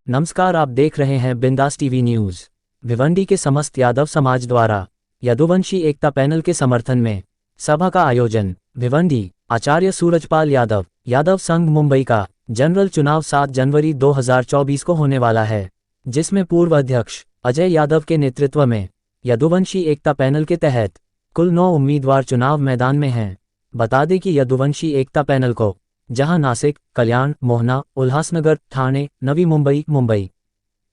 नमस्कार, आप देख रहे हैं बिंदास टीवी न्यूज। भिवंडी के समस्त यादव समाज द्वारा यदुवंशी एकता पैनल के समर्थन में सभा का आयोजन। भिवंडी आचार्य सूरजपाल यादव यादव संघ मुंबई का जनरल चुनाव 7 जनवरी 2024 को होने वाला है, जिसमें पूर्व अध्यक्ष अजय यादव के नेतृत्व में यदुवंशी एकता पैनल के तहत कुल 9 उम्मीदवार चुनाव मैदान में हैं। बता दें कि यदुवंशी एकता पैनल को जहां नासिक, कल्याण, मोहना, उल्हासनगर, ठाणे, नवी मुंबई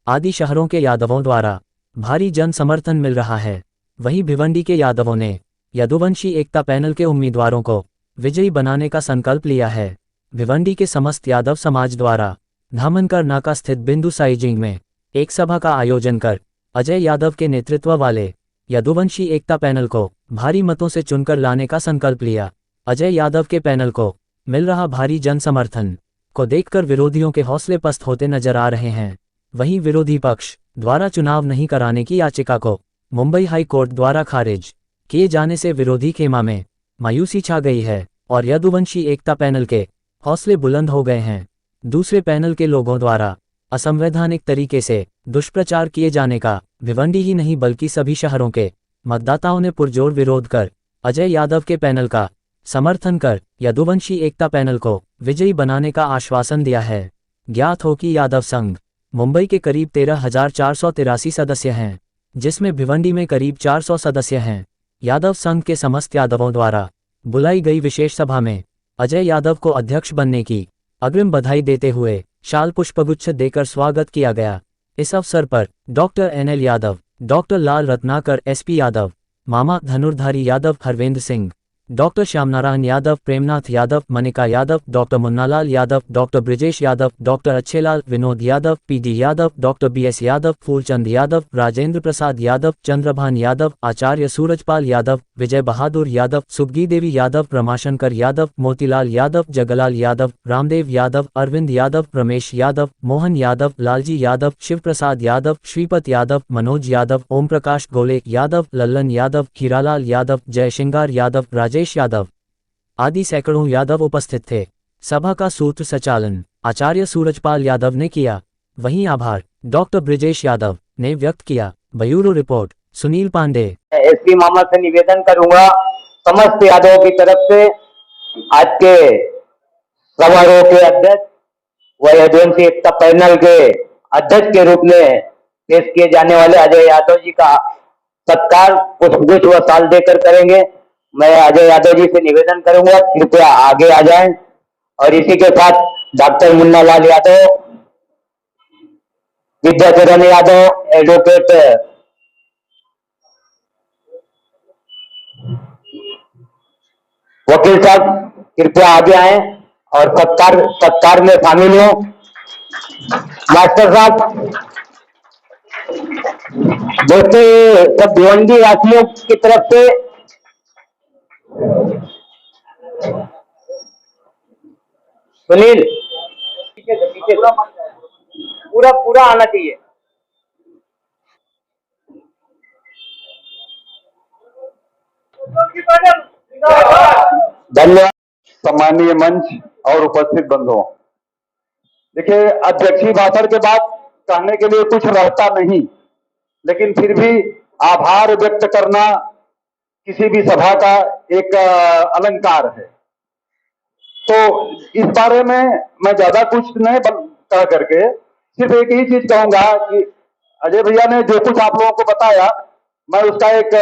आदि शहरों के यादवों द्वारा भारी जन समर्थन मिल रहा है, वहीं भिवंडी के यादवों ने यदुवंशी एकता पैनल के उम्मीदवारों को विजयी बनाने का संकल्प लिया है। भिवंडी के समस्त यादव समाज द्वारा धामनकर नाका स्थित बिंदु साइजिंग में एक सभा का आयोजन कर अजय यादव के नेतृत्व वाले यदुवंशी एकता पैनल को भारी मतों से चुनकर लाने का संकल्प लिया। अजय यादव के पैनल को मिल रहा भारी जन समर्थन को देखकर विरोधियों के हौसले पस्त होते नजर आ रहे हैं। वहीं विरोधी पक्ष द्वारा चुनाव नहीं कराने की याचिका को मुंबई हाई कोर्ट द्वारा खारिज किए जाने से विरोधी खेमा में मायूसी छा गई है और यदुवंशी एकता पैनल के हौसले बुलंद हो गए हैं। दूसरे पैनल के लोगों द्वारा असंवैधानिक तरीके से दुष्प्रचार किए जाने का भिवंडी ही नहीं बल्कि सभी शहरों के मतदाताओं ने पुरजोर विरोध कर अजय यादव के पैनल का समर्थन कर यदुवंशी एकता पैनल को विजयी बनाने का आश्वासन दिया है। ज्ञात हो कि यादव संघ मुंबई के करीब 13,483 सदस्य हैं, जिसमें भिवंडी में करीब 400 सदस्य हैं। यादव संघ के समस्त यादवों द्वारा बुलाई गई विशेष सभा में अजय यादव को अध्यक्ष बनने की अग्रिम बधाई देते हुए शाल पुष्पगुच्छ देकर स्वागत किया गया। इस अवसर पर doctor NL Yadav, doctor Lal Ratnakar, SP Yadav, मामा Dhanurdhari Yadav, Harvendra Singh, doctor Shyamnarayan Yadav, Premnath Yadav, Manika Yadav, doctor Munnalal Yadav, doctor Brijesh Yadav, doctor Achchhelal, Vinod Yadav, PD Yadav, doctor BS Yadav, Phoolchand Yadav, Rajendra Prasad Yadav, Chandrabhan Yadav, Acharya Surajpal Yadav, Vijay Bahadur Yadav, Subagi Devi Yadav, Ramashankar Yadav, Motilal Yadav, Jaglal Yadav, Ramdev Yadav, Arvind Yadav, Ramesh Yadav, Mohan Yadav, Lalji Yadav, Shiv Prasad Yadav, Shripat Yadav, Manoj Yadav, Om Prakash गोले यादव, लल्लन यादव, हीरालाल यादव, जयशिंगार यादव, राजेश यादव आदि सैकड़ों यादव उपस्थित थे। सभा का सूत्र संचालन आचार्य सूरजपाल यादव ने किया, वहीं आभार डॉक्टर ब्रिजेश यादव ने व्यक्त किया। Bureau report Sunil Pandey. SP मामा से निवेदन करूंगा समस्त यादवों की तरफ से आज के समारोह के अध्यक्ष व यदुवंशी एकता पैनल के अध्यक्ष के रूप में पेश किए जाने वाले अजय यादव जी का सत्कार पुष्पगुच्छ व शाल देकर करेंगे। मैं अजय यादव जी से निवेदन करूंगा कृपया आगे आ जाएं और इसी के साथ डॉक्टर मुन्नालाल यादव, विद्याचरण यादव, एडवोकेट वकील साहब कृपया आगे आए और सत्कार में शामिल हो। मास्टर साहब, दोस्तों सब भिवंडी वासियों की तरफ से सुनील पीछे पूरा आना चाहिए। धन्यवाद। सम्मानीय मंच और उपस्थित बंधुओं, देखिए अध्यक्षीय भाषण के बाद कहने के लिए कुछ रहता नहीं, लेकिन फिर भी आभार व्यक्त करना किसी भी सभा का एक अलंकार है। तो इस बारे में मैं ज्यादा कुछ नहीं कह करके सिर्फ एक ही चीज कहूंगा कि अजय भैया ने जो कुछ आप लोगों को बताया, मैं उसका एक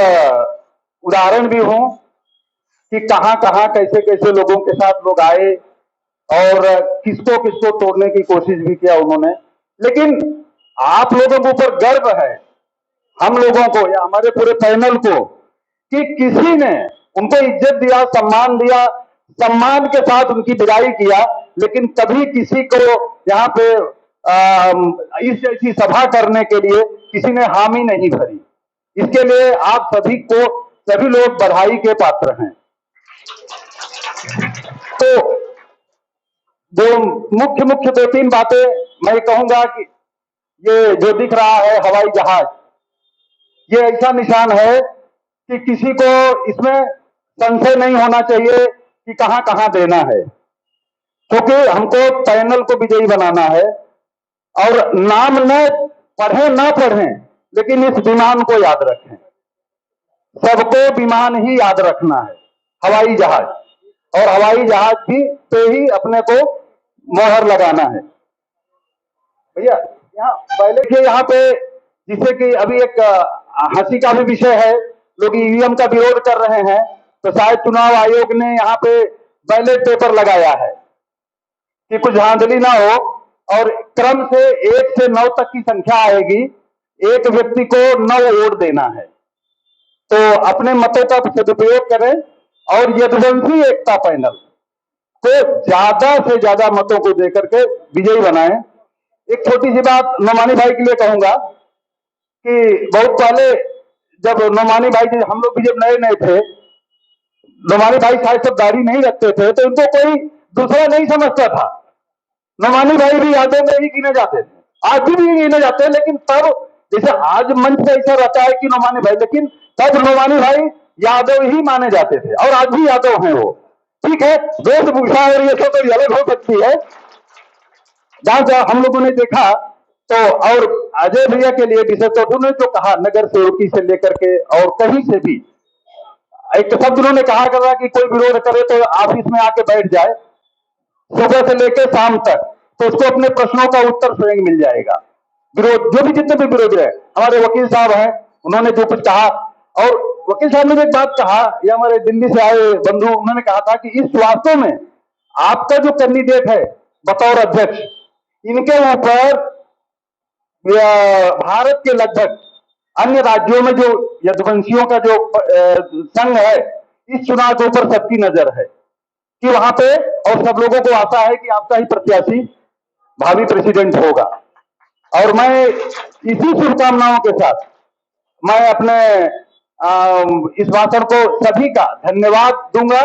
उदाहरण भी हूं कि कहां कहां कैसे कैसे लोगों के साथ लोग आए और किसको किसको तोड़ने की कोशिश भी किया उन्होंने। लेकिन आप लोगों के ऊपर गर्व है, हम लोगों को या हमारे पूरे पैनल को, कि किसी ने उनको इज्जत दिया, सम्मान दिया, सम्मान के साथ उनकी विदाई किया, लेकिन कभी किसी को यहाँ पे इस जैसी सभा करने के लिए किसी ने हामी नहीं भरी। इसके लिए आप सभी लोग बधाई के पात्र हैं। तो जो मुख्य 2-3 बातें मैं कहूंगा कि ये जो दिख रहा है हवाई जहाज, ये ऐसा निशान है कि किसी को इसमें संशय नहीं होना चाहिए कि कहां कहां देना है, क्योंकि हमको पैनल को विजयी बनाना है। और नाम न पढ़ें ना पढ़ें, लेकिन इस विमान को याद रखें। सबको विमान ही याद रखना है, हवाई जहाज, और हवाई जहाज भी पे ही अपने को मोहर लगाना है। भैया यहाँ पहले के यहाँ पे, जिससे कि अभी एक हंसी का भी विषय है, लोग ईवीएम का विरोध कर रहे हैं, तो शायद चुनाव आयोग ने यहाँ पे बैलेट पेपर लगाया है कि कुछ धांधली ना हो, और क्रम से 1 से 9 तक की संख्या आएगी, एक व्यक्ति को 9 वोट देना है। तो अपने मतों का सदुपयोग करें और यदुवंशी एकता पैनल को ज्यादा से ज्यादा मतों को देकर के विजयी बनाएं। एक छोटी सी बात नोमानी भाई के लिए कहूंगा कि बहुत पहले जब नोमानी भाई जी, हम लोग भी जब नए नए थे, नोमानी भाई शायद सब दाढ़ी नहीं रखते थे, तो उनको कोई दूसरा नहीं समझता था। नोमानी भाई भी यादों में ही गिने जाते थे, आज भी गिने जाते हैं, लेकिन तब जैसे आज मंच पे ऐसा रहता है कि नोमानी भाई, लेकिन तब नोमानी भाई यादव ही माने जाते थे, और आज भी यादव हैं वो। ठीक है, वेशभूषा और ये सब तो अलग हो सकती है। जहां हम लोगों ने देखा तो, और अजय भैया के लिए विशेष तौर पर उन्होंने जो कहा, नगर सेवकी से लेकर के और कहीं से भी, एक तो शब्द उन्होंने कहा कर कि कोई विरोध करे तो ऑफिस में आके बैठ जाए सुबह से लेकर शाम तक, तो उसको अपने प्रश्नों का उत्तर स्वयं मिल जाएगा। विरोध जो भी, जितने भी विरोध है, हमारे वकील साहब हैं, उन्होंने जो कुछ कहा, और वकील साहब ने एक बात कहा, या हमारे दिल्ली से आए बंधु, उन्होंने कहा था कि इस वास्तव में आपका जो कैंडिडेट है बतौर अध्यक्ष, इनके ऊपर भारत के लगभग अन्य राज्यों में जो यदुवंशियों का जो संघ है, इस चुनाव के ऊपर सबकी नजर है कि वहां पे, और सब लोगों को आशा है कि आपका ही प्रत्याशी भावी प्रेसिडेंट होगा। और मैं इसी शुभकामनाओं के साथ मैं अपने इस भाषण को सभी का धन्यवाद दूंगा।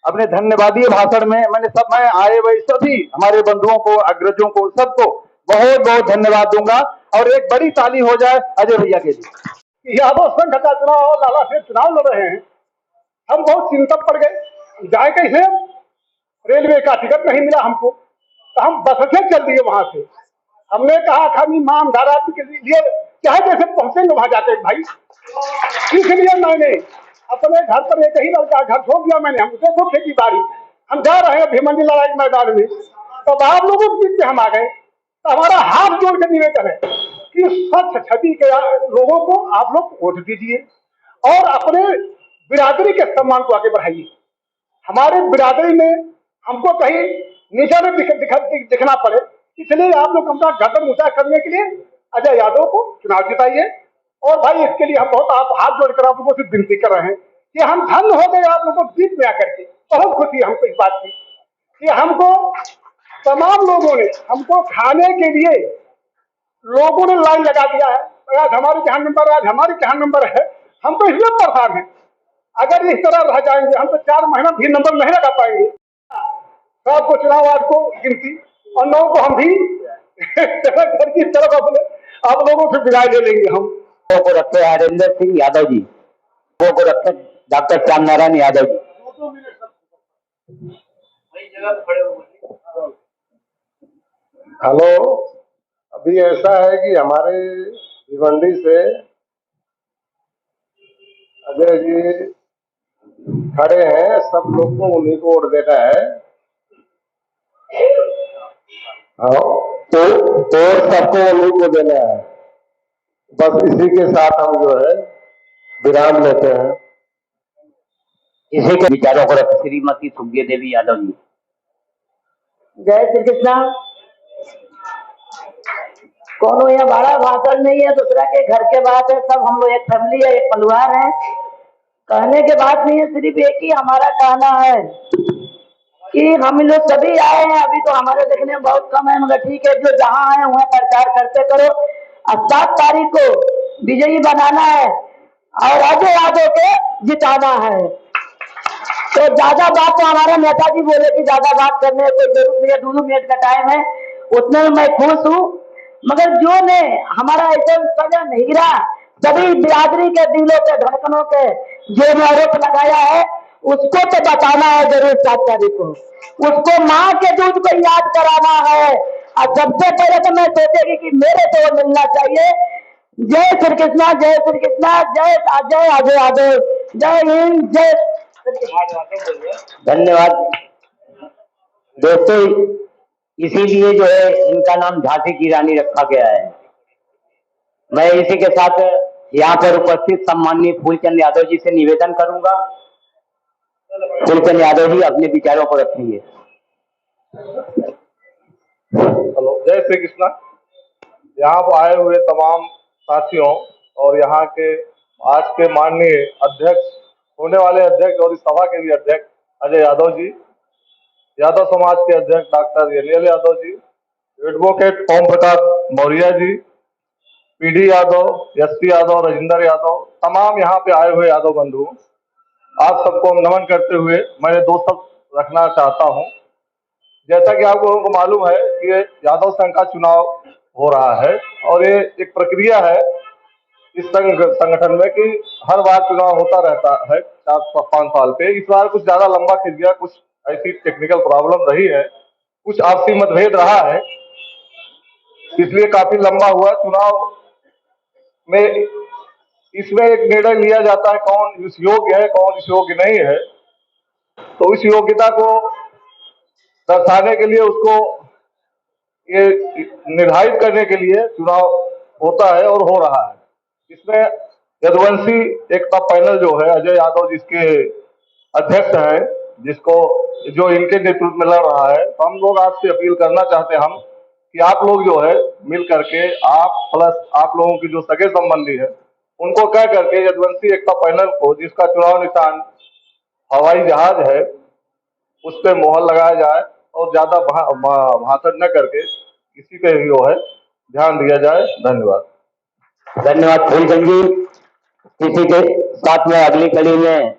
अपने धन्यवादीय भाषण में मैं आए हुए सभी हमारे बंधुओं को, अग्रजों को, सबको बहुत बहुत धन्यवाद दूंगा, और एक बड़ी ताली हो जाए अजय भैया के लिए। यादव संघ का चुनाव, लाला से चुनाव लड़ रहे हैं, हम बहुत चिंतित पड़ गए, जाए कैसे? रेलवे का टिकट नहीं मिला हमको, तो हम बस से चल दिए वहां से। हमने कहा खाली ईमानदार आदमी के लिए चाहे जैसे पहुंचेंगे वहां जाते भाई। इसलिए मैंने अपने घर पर एक ही लड़का घर छोड़ दिया मैंने, हम देखो खेती बाड़ी, हम जा रहे हैं भिमंडी लड़ाई मैदान में, तब आप लोगों के बीच में हम आ गए। तो हमारा हाथ जोड़ के निवेदन है कि स्वच्छ छवि के लोगों को आप लोग वोट दीजिए और अपने बिरादरी के सम्मान को आगे बढ़ाइए। हमारे बिरादरी में हमको कहीं नीचा में दिखना पड़े, इसलिए आप लोग अपना गर्दन ऊंचा करने के लिए अजय यादव को चुनाव जिताइए। और भाई इसके लिए हम बहुत आप हाथ जोड़कर आप लोगों से विनती कर रहे हैं कि हम धन्य हो गए आप लोगों को जीत में आकर के। बहुत खुशी हमको इस बात की कि हमको तमाम लोगों ने, हमको खाने के लिए लोगों ने लाइन लगा दिया है, आज हमारे जहां नंबर है, आज हमारे जहां नंबर है। हम तो इसलिए परेशान हैं, अगर इस तरह रह जाएंगे हम तो 4 महीना भी नंबर नहीं लगा पाएंगे। सबको चुनाव आज को गिनती और 9 को हम भी घर की तरफ अपने आप लोगों से विदाई ले लेंगे। हम को रखते हैं हरेंद्र सिंह यादव जी, को रखते हैं डॉक्टर श्याम नारायण यादव जी। हेलो, अभी ऐसा है कि हमारे भिवंडी से अजय जी खड़े हैं, सब लोग को उन्हीं को वोट देना है। हाँ, तो सबको उन्हीं को देना है। बस इसी के साथ हम जो है विराम लेते हैं। इसी के विचारों को रखते श्रीमती सुग्गिया देवी यादव जी। जय श्री कृष्णा। कोनो यहाँ बड़ा भाषण नहीं है, दूसरा के घर के बात है, सब हम लोग एक फैमिली है, एक परिवार है। कहने के बात नहीं है, सिर्फ एक ही हमारा कहना है कि हम लोग सभी आए हैं। अभी तो हमारे देखने में बहुत कम है, मगर ठीक है, जो जहाँ आए वहाँ प्रचार करते करो। 7 तारीख को विजयी बनाना है और अजय यादव के जिताना है। तो ज्यादा बात तो हमारे नेताजी बोले कि ज्यादा बात करने की कोई जरूरत नहीं है, 2 मिनट का टाइम है, उतने में मैं खुश हूँ। मगर जो ने हमारा ऐसा सजा नहीं रहा, सभी बिरादरी के दिलों के धड़कनों के जो ने आरोप लगाया है, उसको तो बताना है जरूर 7 तारीख को। उसको माँ के दूध को याद कराना है और सबसे पहले तो मैं सोचेगी कि मेरे से वो मिलना चाहिए। जय श्री कृष्णा, जय श्री कृष्णा, जय अजय अजय यादव, जय हिंद, जय। धन्यवाद दोस्तों। इसीलिए जो है इनका नाम झांसी की रानी रखा गया है। मैं इसी के साथ यहाँ पर उपस्थित सम्माननीय फूलचंद यादव जी से निवेदन करूंगा। फूलचंद यादव जी अपने विचारों को रखेंगे। हेलो, जय श्री कृष्णा। यहाँ पर आए हुए तमाम साथियों और यहाँ के आज के माननीय अध्यक्ष, होने वाले अध्यक्ष और इस सभा के भी अध्यक्ष अजय यादव जी, यादव समाज के अध्यक्ष doctor एलियल Yadav ji, advocate Om Prakash Maurya ji, PD Yadav, SP Yadav, Rajendra Yadav, तमाम यहाँ पे आए हुए यादव बंधु, आप सबको नमन करते हुए मैंने दो शब्द रखना चाहता हूँ। जैसा कि आप लोगों को मालूम है कि यादव संघ का चुनाव हो रहा है और ये एक प्रक्रिया है इस संगठन में कि हर बार चुनाव होता रहता है 4-5 साल पे। इस बार कुछ ज्यादा लंबा खिंच गया, कुछ ऐसी टेक्निकल प्रॉब्लम रही है, कुछ आपसी मतभेद रहा है, इसलिए काफी लंबा हुआ चुनाव में। इसमें एक निर्णय लिया जाता है कौन इस योग्य है, कौन इस योग्य नहीं है। तो इस योग्यता को दर्शाने के लिए, उसको ये निर्धारित करने के लिए चुनाव होता है और हो रहा है। इसमें यदुवंशी एकता पैनल जो है, अजय यादव जिसके अध्यक्ष है, जिसको जो इनके नेतृत्व में लड़ रहा है, तो हम लोग आपसे अपील करना चाहते हैं हम कि आप लोग जो है मिल करके, आप प्लस आप लोगों की जो सगे संबंधी है उनको कह करके यदुवंशी एकता पैनल को, जिसका चुनाव निशान हवाई जहाज है, उस पर मोहर लगाया जाए और ज्यादा भाषण न करके इसी पे भी जो है ध्यान दिया जाए। धन्यवाद। धन्यवाद फूलचंद जी। इसी के साथ में अगली कड़ी में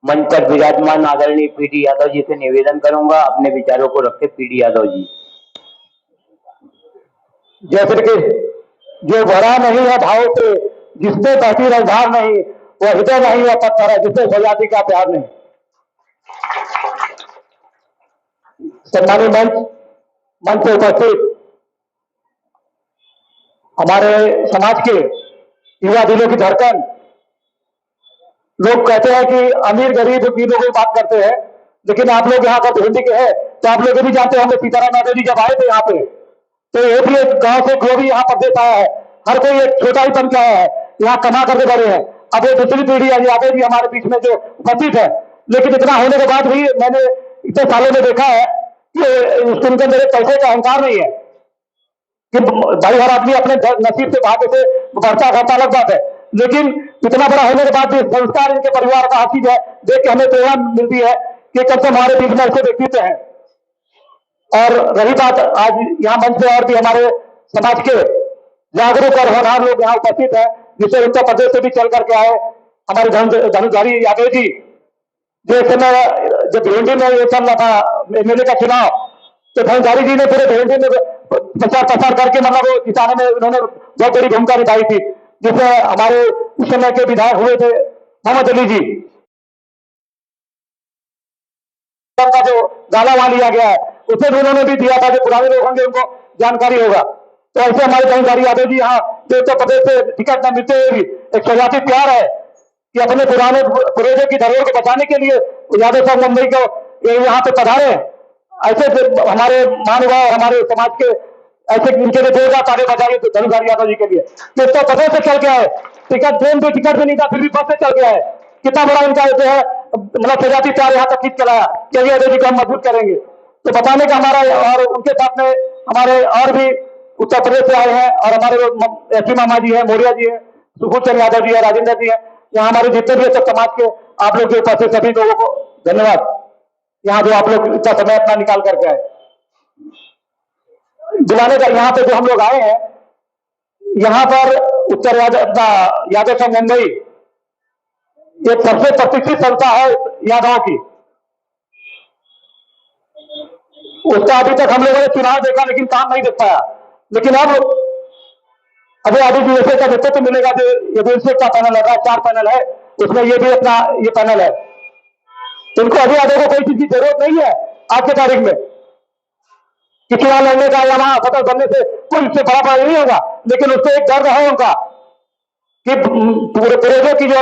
मंच पर विराजमान आदरणीय पीडी यादव जी से निवेदन करूंगा, अपने विचारों को रखते पीडी यादव जी। जैसे कि जो भरा नहीं है भाव से, जिससे बहती रजधार नहीं, वह हृदय नहीं वह पत्थर है, जिससे स्वजाति का प्यार नहीं। सम्मानित मंच पे उपस्थित हमारे समाज के युवा दिलों की धड़कन, लोग कहते हैं कि अमीर गरीब तीनों की बात करते हैं, लेकिन आप लोग यहाँ पर भिंडी के हैं तो आप लोग भी जानते होंगे सीताराम यादव जी जब आए थे यहाँ पे, तो वो भी एक गांव से जो भी यहाँ प्रदेश आया है, हर कोई एक छोटा ही बन के आया है, यहाँ कमा करके बड़े हैं। अब वो दूसरी पीढ़ी यादव जी हमारे बीच में जो उपस्थित है, लेकिन इतना होने के बाद भी मैंने इतने सालों में देखा है कि उनके अंदर पैसे का अहंकार नहीं है कि भाई हर आदमी अपने नसीब से भाग्य से बढ़ता घटता अलग बात है, लेकिन इतना बड़ा होने के बाद भी संस्कार इनके परिवार का हासिल है, देख के हमें प्रेरणा मिलती है कि कब से हमारे बीच में ऐसे व्यक्तित्व हैं। और रही बात आज यहाँ मंच पे और भी हमारे समाज के जागरूक और होनहार लोग यहाँ उपस्थित हैं, जिससे उत्तर प्रदेश से भी चल करके आए हमारे धनुषधारी यादव जी, जो इस समय जब भिवंडी में ये चल रहा था एमएलए का चुनाव, तो धनुषधारी जी ने पूरे भिवंडी में प्रचार प्रसार करके मतलब जिताने में उन्होंने बहुत बड़ी भूमिका निभाई थी, जिससे हमारे उस समय के विधायक हुए थे मोहम्मद अली जी का जो गाला वहां लिया गया है, उसे भी उन्होंने भी दिया था, जो पुराने लोग होंगे उनको जानकारी होगा। तो ऐसे हमारे धनुषधारी यादव जी यहाँ जो उत्तर प्रदेश से टिकट न मिलते हुए भी एक स्वजाति प्यार है कि अपने पुराने पूर्वजों की धरोहर को बचाने के लिए यादव साहब मुंबई को यहाँ पे पधारे। ऐसे हमारे महानुभाव हमारे समाज के ऐसे इनके लिए जोरदार ताली बजाइए तो धनुषधारी यादव जी के लिए, तो उत्तर प्रदेश से चल के आए, टिकट ट्रेन पे टिकट भी नहीं था, फिर भी बस से चल के आए। कितना बड़ा इनका जो है मतलब स्वजाति प्यार यहाँ तक खींच चलाया, चलिए यादव जी को हम मजबूत करेंगे। तो बताने का हमारा, और उनके साथ में हमारे और भी उत्तर प्रदेश से आए हैं, और हमारे एसपी मामा जी है, मौर्य जी है, सुखचंद यादव जी है, राजेंद्र जी है, यहाँ हमारे जितने भी सब समाज के आप लोग के उपस्थित सभी लोगों को धन्यवाद, यहाँ जो आप लोग इतना समय अपना निकाल करके आए बुलाने का। यहाँ पे जो हम लोग आए हैं, यहाँ पर उत्तर यादव संघ मुंबई एक सबसे प्रतिष्ठित संस्था है यादव की, उसका अभी तक हम लोगों ने चुनाव देखा लेकिन काम नहीं देख पाया, लेकिन अब अभी आदि यूएसए का नेतृत्व मिलेगा, जो यदुवंशी का पैनल है, 4 पैनल है, उसमें ये भी अपना ये पैनल है। इनको अभी यादव को कोई चीज की जरूरत नहीं है आज के तारीख में, कि चुनाव लड़ने का या वहां सदस्य बनने से कोई उससे बड़ा बड़ा नहीं होगा, लेकिन उससे एक दर्द है उनका कि पूरे की जो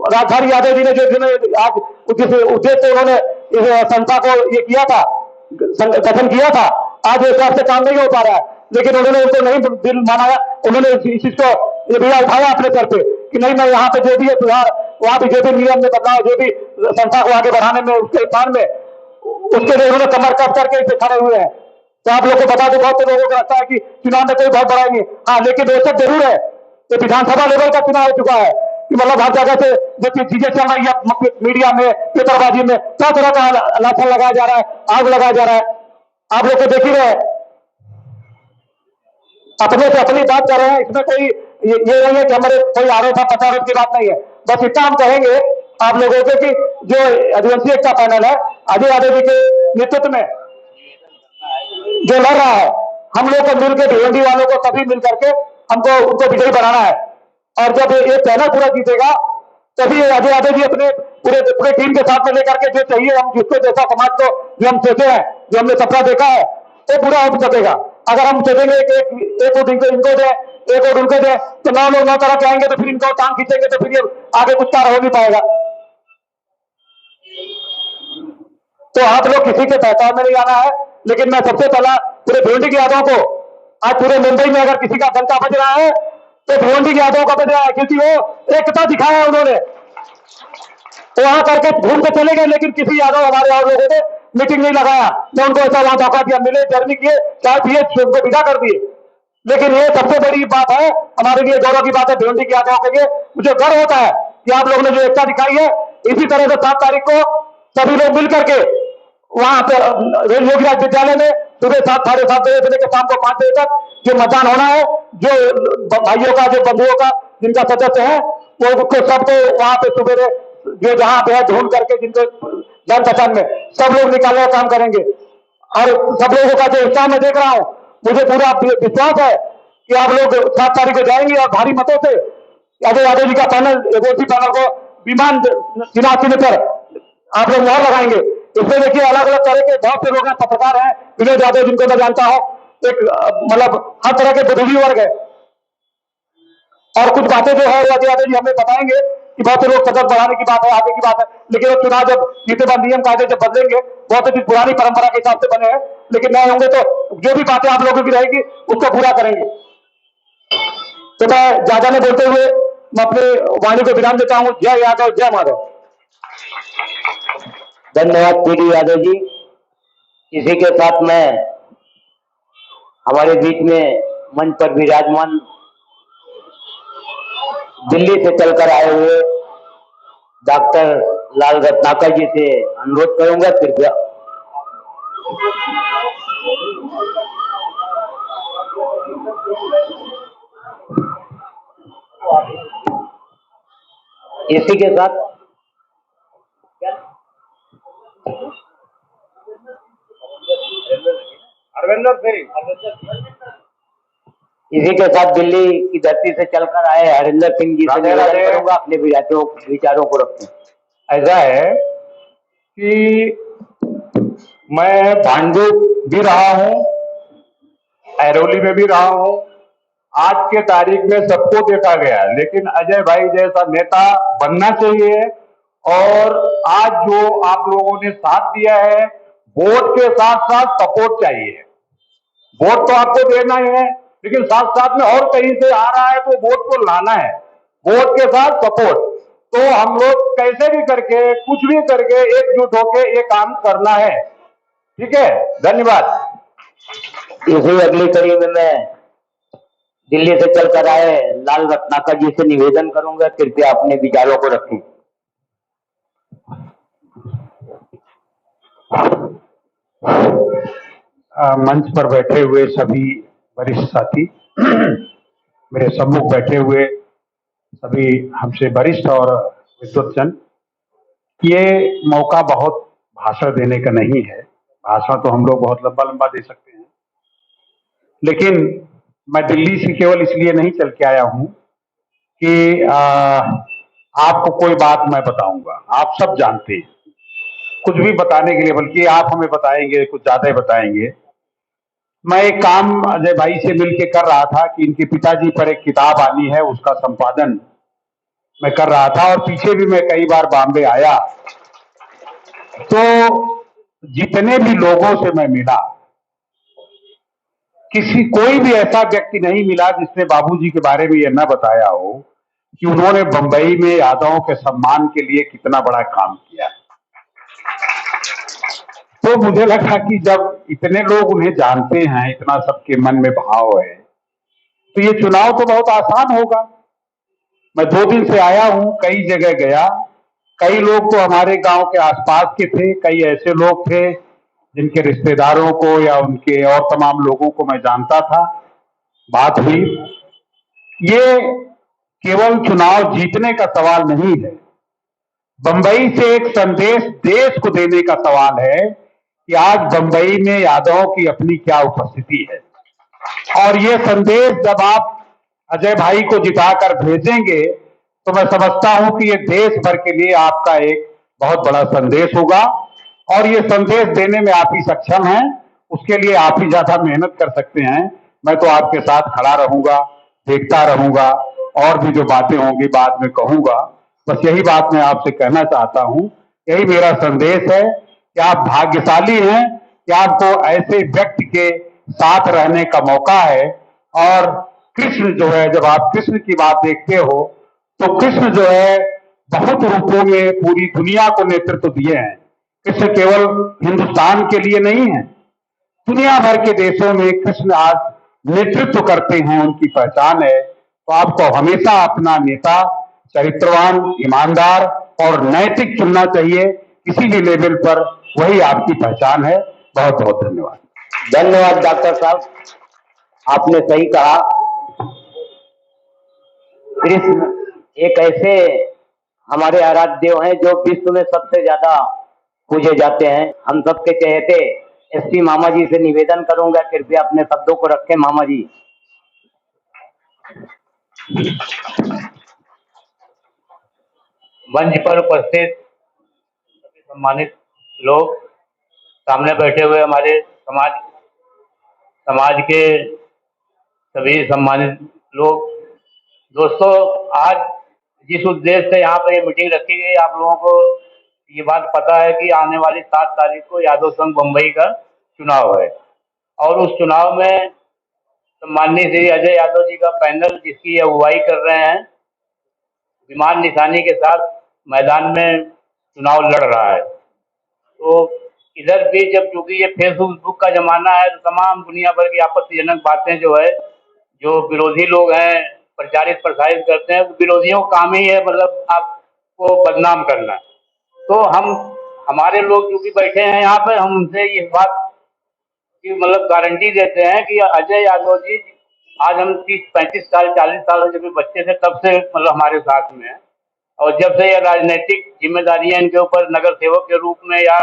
राजधानी यादव जी ने जो आज जिस उद्देश्य से उन्होंने इस संस्था को ये किया था, गठन किया था, आज इस हिसाब से काम नहीं हो पा रहा है। लेकिन उन्होंने उनको नहीं दिल माना, उन्होंने इस चीज को ये भैया उठाया अपने सर पे कि नहीं, मैं यहाँ पे जो भी है सुधार, वहां पे जो भी नियम में बदलाव, जो भी संस्था को आगे बढ़ाने में उसके स्थान में, उसके लिए उन्होंने कमर कस करके इसे खड़े हुए हैं। तो आप लोग को बता दो, बहुत से लोगों को लगता है कि चुनाव में कोई बहुत बड़ा नहीं, हाँ लेकिन रोचक जरूर है। ये विधानसभा लेवल का चुनाव हो चुका है कि मतलब हर जगह से जो चीजें चल रही है मीडिया में, पेपरबाजी में, तरह का लाठा लगाया जा रहा है, आग लगाया जा रहा है। आप लोग को देख ही रहे, अपने से अपनी बात कर रहे हैं, इसमें कोई ये नहीं है कि हमारे कोई आरोप है, प्रत्यारोप की बात नहीं है। बस इतना हम कहेंगे आप लोगों को कि जो आदिवासी एकता पैनल है अजय यादव जी के नेतृत्व में जो लड़ रहा है, हम लोग को मिलकर भिवंडी वालों को सभी मिल करके हमको उनको विजयी बनाना है। और जब ये पैनल पूरा जीतेगा तभी अजय यादव जी अपने पूरे टीम के साथ में लेकर के जो चाहिए, हम जिसको जैसा समाज को जो हम सोचे हैं, जो हमने सपना देखा है, वो पूरा हो सकेगा। अगर हम सोचेंगे कि एक वोट इनको दे, एक वोट उनको दे, तो 9 लोग 9 तरह के आएंगे, तो फिर इनको टांग खींचेंगे, तो फिर ये आगे कुछ कार्य हो नहीं पाएगा। तो आप लोग किसी के पहचान में नहीं आना है, लेकिन मैं सबसे पहला पूरे भिवंडी के यादव को, आज पूरे मुंबई में अगर किसी का डंका बज रहा है तो भिवंडी के यादव का बज रहा है, क्योंकि वो एकता दिखाया उन्होंने। वहां करके घूम के चले गए, लेकिन किसी यादव हमारे और लोगों ने मीटिंग नहीं लगाया, न उनको ऐसा वहां मौका दिया, मिले, जर्नी किए, चाय पिए, उनको विदा कर दिए। लेकिन ये सबसे बड़ी बात है, हमारे लिए गौरव की बात है भिवंडी के यादव के लिए। मुझे गर्व होता है कि आप लोगों ने जो एकता दिखाई है, इसी तरह से 7 तारीख को सभी लोग मिल करके वहां पे योगीराज विद्यालय में सुबह 7 साढ़े 7 बजे से लेकर शाम को 5 बजे तक जो मतदान होना है, जो भाइयों का, जो बंधुओं का, जिनका सदस्य है, वो सबको वहां पे सुबह जो जहां पे है ढूंढ करके, जिनको जान पहचान में सब लोग निकालने का काम करेंगे। और सब लोगों का जो उत्साह मैं देख रहा हूं, मुझे पूरा विश्वास है कि आप लोग 7 तारीख को जाएंगे और भारी मतों से अजय यादव जी का पैनल, एजेंसी पैनल को विमान चुनाव चिन्ह पर आप लोग मोहर लगाएंगे। इसमें देखिए अलग अलग तरह के बहुत से लोग हैं, पत्रकार हैं, विनोद यादव जिनको मैं जानता हूं, एक मतलब हर तरह के बुद्धिजीवी वर्ग है। और कुछ बातें जो है अजय यादव जी हमें बताएंगे कि बहुत से लोग सदस्य बढ़ाने की बात है, आगे की बात है, लेकिन वो चुनाव जब जीते बाद नियम कायदे जब बदलेंगे, बहुत से पुरानी परंपरा के हिसाब से बने हैं, लेकिन नए होंगे तो जो भी बातें आप लोगों की रहेगी उसको पूरा करेंगे। तो मैं ज्यादा नहीं बोलते हुए मैं अपने वाणी को विराम देता हूं। जय यादव, जय माधव। धन्यवाद पीडी यादव जी। इसी के साथ मैं हमारे बीच में मंच पर विराजमान दिल्ली से चलकर आए हुए डॉक्टर लाल रत्नाकर जी से अनुरोध करूंगा, कृपया। इसी के साथ इसी के साथ दिल्ली की धरती से चलकर आए हरिंदर सिंह जी से निवेदन करूंगा, अपने विचारों को रखें। ऐसा है कि मैं भांडू भी रहा हूं, ऐरोली में भी रहा हूं। आज के तारीख में सबको देखा गया, लेकिन अजय भाई जैसा नेता बनना चाहिए। और आज जो आप लोगों ने साथ दिया है, वोट के साथ साथ सपोर्ट चाहिए। वोट तो आपको देना ही है, लेकिन साथ साथ में और कहीं से आ रहा है तो वोट को लाना है, वोट के साथ सपोर्ट। तो हम लोग कैसे भी करके, कुछ भी करके एकजुट होके ये काम करना है, ठीक है। धन्यवाद। इसी अगली कड़ी में मैं दिल्ली से चलकर आए लाल रत्नाकर जी से निवेदन करूंगा, कृपया अपने विचारों को रखें। मंच पर बैठे हुए सभी वरिष्ठ साथी, मेरे सम्मुख बैठे हुए सभी हमसे वरिष्ठ और विद्वतजन, ये मौका बहुत भाषण देने का नहीं है। भाषण तो हम लोग बहुत लंबा लंबा दे सकते हैं, लेकिन मैं दिल्ली से केवल इसलिए नहीं चल के आया हूं कि आपको कोई बात मैं बताऊंगा, आप सब जानते हैं। कुछ भी बताने के लिए, बल्कि आप हमें बताएंगे, कुछ ज्यादा ही बताएंगे। मैं एक काम अजय भाई से मिलके कर रहा था कि इनके पिताजी पर एक किताब आनी है, उसका संपादन मैं कर रहा था। और पीछे भी मैं कई बार बॉम्बे आया, तो जितने भी लोगों से मैं मिला, कोई भी ऐसा व्यक्ति नहीं मिला जिसने बाबूजी के बारे में यह न बताया हो कि उन्होंने बंबई में यादवों के सम्मान के लिए कितना बड़ा काम किया। तो मुझे लगा कि जब इतने लोग उन्हें जानते हैं, इतना सबके मन में भाव है, तो ये चुनाव तो बहुत आसान होगा। मैं 2 दिन से आया हूं, कई जगह गया, कई लोग तो हमारे गांव के आसपास के थे, कई ऐसे लोग थे जिनके रिश्तेदारों को या उनके और तमाम लोगों को मैं जानता था, बात हुई। ये केवल चुनाव जीतने का सवाल नहीं है, बंबई से एक संदेश देश को देने का सवाल है कि आज बंबई में यादवों की अपनी क्या उपस्थिति है। और ये संदेश जब आप अजय भाई को जिताकर भेजेंगे तो मैं समझता हूं कि ये देश भर के लिए आपका एक बहुत बड़ा संदेश होगा। और ये संदेश देने में आप ही सक्षम हैं, उसके लिए आप ही ज्यादा मेहनत कर सकते हैं। मैं तो आपके साथ खड़ा रहूंगा, देखता रहूंगा, और भी जो बातें होंगी बाद में कहूंगा। बस यही बात मैं आपसे कहना चाहता हूं, यही मेरा संदेश है कि आप भाग्यशाली हैं कि आपको ऐसे व्यक्ति के साथ रहने का मौका है। और कृष्ण जो है, जब आप कृष्ण की बात देखते हो तो कृष्ण जो है बहुत रूपों में पूरी दुनिया को नेतृत्व दिए हैं। कृष्ण केवल हिंदुस्तान के लिए नहीं है, दुनिया भर के देशों में कृष्ण आज नेतृत्व करते हैं, उनकी पहचान है। तो आपको हमेशा अपना नेता चरित्रवान, ईमानदार और नैतिक चुनना चाहिए, किसी भी लेवल पर, वही आपकी पहचान है। बहुत बहुत धन्यवाद। धन्यवाद डॉक्टर साहब, आपने सही कहा। कृष्ण एक ऐसे हमारे आराध्य देव हैं जो विश्व में सबसे ज्यादा पूजे जाते हैं। हम सबके चहेते एसपी मामा जी से निवेदन करूंगा, कृपया अपने शब्दों को रखें। मामा जी। मंच पर उपस्थित सभी सम्मानित लोग, सामने बैठे हुए हमारे समाज के सभी सम्मानित लोग, दोस्तों, आज जिस उद्देश्य से यहाँ पर ये मीटिंग रखी गई, आप लोगों को ये बात पता है कि आने वाली 7 तारीख को यादव संघ बम्बई का चुनाव है। और उस चुनाव में सम्माननीय श्री अजय यादव जी का पैनल, जिसकी अगुवाई कर रहे हैं, विमान निशानी के साथ मैदान में चुनाव लड़ रहा है। तो इधर भी जब चूंकि ये फेसबुक का जमाना है, तो तमाम दुनिया भर की आपत्तिजनक बातें जो है, जो विरोधी लोग हैं प्रचारित प्रसारित करते हैं, तो विरोधियों का काम ही है मतलब आपको बदनाम करना। तो हमारे लोग चूंकि बैठे हैं यहाँ पे, हम उनसे इस बात की मतलब गारंटी देते हैं कि अजय यादव जी आज हम 30-35 साल 40 साल जब बच्चे थे तब से मतलब हमारे साथ में है। और जब से ये राजनीतिक जिम्मेदारियां इनके ऊपर नगर सेवक के रूप में या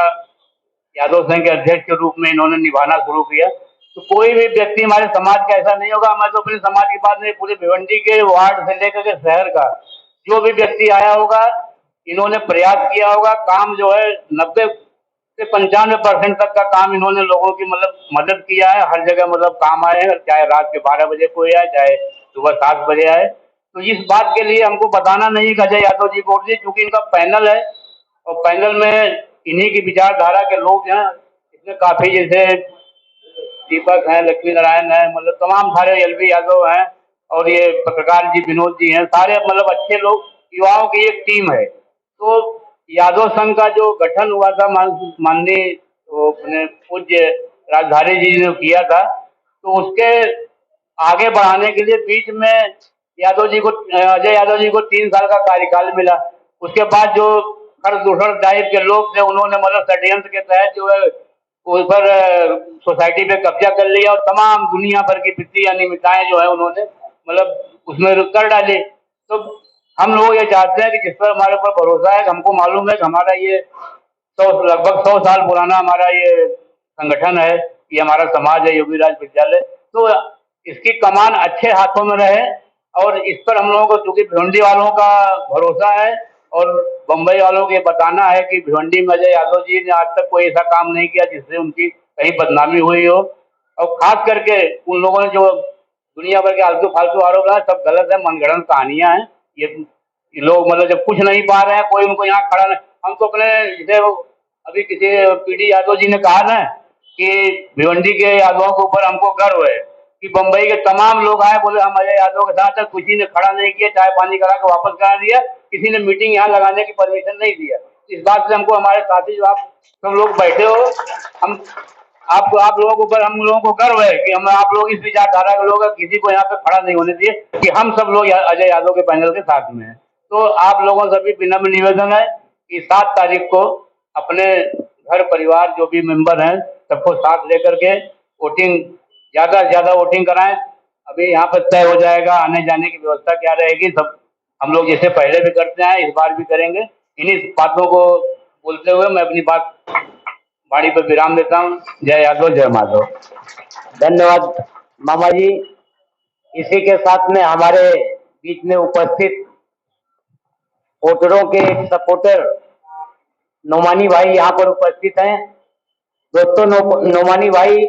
यादव संघ के अध्यक्ष के रूप में इन्होंने निभाना शुरू किया, तो कोई भी व्यक्ति हमारे समाज का ऐसा नहीं होगा। मैं तो अपने समाज की बात नहीं, पूरे भिवंडी के वार्ड से लेकर के शहर का जो भी व्यक्ति आया होगा, इन्होंने प्रयास किया होगा। काम जो है 90 से 95% तक का काम इन्होंने लोगों की मतलब मदद किया है। हर जगह मतलब काम आए हैं, चाहे रात के 12 बजे कोई आए, चाहे सुबह 7 बजे आए। तो इस बात के लिए हमको बताना नहीं कि अजय यादव जी को, क्योंकि इनका पैनल है और पैनल में इन्हीं की विचारधारा के लोग हैं। इसमें काफी जैसे दीपक हैं, लक्ष्मी नारायण हैं, मतलब तमाम सारे एलवी यादव हैं, और ये पत्रकार जी विनोद जी हैं, सारे मतलब अच्छे लोग, युवाओं की एक टीम है। तो यादव संघ का जो गठन हुआ था माननीय अपने पूज्य राजधारी जी ने किया था, तो उसके आगे बढ़ाने के लिए बीच में अजय यादव जी को 3 साल का कार्यकाल मिला। उसके बाद जो खरदूषण टाइप के लोग थे, उन्होंने मतलब षड्यंत्र के तहत जो है उस पर सोसाइटी पे कब्जा कर लिया और तमाम दुनिया भर की वित्तीय अनियमितताएं जो है उन्होंने मतलब उसमें कर डाली। तो हम लोग ये चाहते हैं कि जिस पर हमारे ऊपर भरोसा है, हमको मालूम है कि हमारा ये लगभग 100 साल पुराना हमारा ये संगठन है, ये हमारा समाज है योगीराज विद्यालय, तो इसकी कमान अच्छे हाथों में रहे। और इस पर हम लोगों को चूंकि भिवंडी वालों का भरोसा है और बम्बई वालों को ये बताना है कि भिवंडी में अजय यादव जी ने आज तक कोई ऐसा काम नहीं किया जिससे उनकी कहीं बदनामी हुई हो। और खास करके उन लोगों ने जो दुनिया भर के आलतू फालतू आरोप लगाए, सब गलत है, मनगढ़ंत कहानियां हैं। ये लोग मतलब जब कुछ नहीं पा रहे हैं, कोई उनको यहाँ खड़ा नहीं। हम तो अपने जैसे अभी किसी पीडी यादव जी ने कहा ना कि भिवंडी के यादवों के ऊपर हमको गर्व है कि बंबई के तमाम लोग आए, बोले हम अजय यादव के साथ है, किसी ने खड़ा नहीं किया, चाय पानी करा के वापस करा दिया, किसी ने मीटिंग यहाँ लगाने की परमिशन नहीं दिया। इस बात से हमको हमारे साथी जो आप सब लोग बैठे हो, हम आप लोगों के ऊपर हम लोगों को गर्व है कि हम आप लोग इस विचारधारा के लोग हैं, किसी को यहाँ पे खड़ा नहीं होने दिए कि हम सब लोग अजय यादव के पैनल के साथ में हैं। तो आप लोगों से भी विनम्र निवेदन है कि 7 तारीख को अपने घर परिवार जो भी मेंबर हैं सबको साथ लेकर के वोटिंग, ज्यादा से ज्यादा वोटिंग कराएं। अभी यहाँ पर तय हो जाएगा आने जाने की व्यवस्था क्या रहेगी, सब हम लोग जैसे पहले भी करते हैं इस बार भी करेंगे। इन्हीं बातों को बोलते हुए मैं अपनी बात वाणी पर विराम देता हूँ। जय यादव, जय माधव। धन्यवाद मामा जी। इसी के साथ में हमारे बीच में उपस्थित वोटरों के एक सपोर्टर नोमानी भाई यहाँ पर उपस्थित हैं। दोस्तों, नोमानी भाई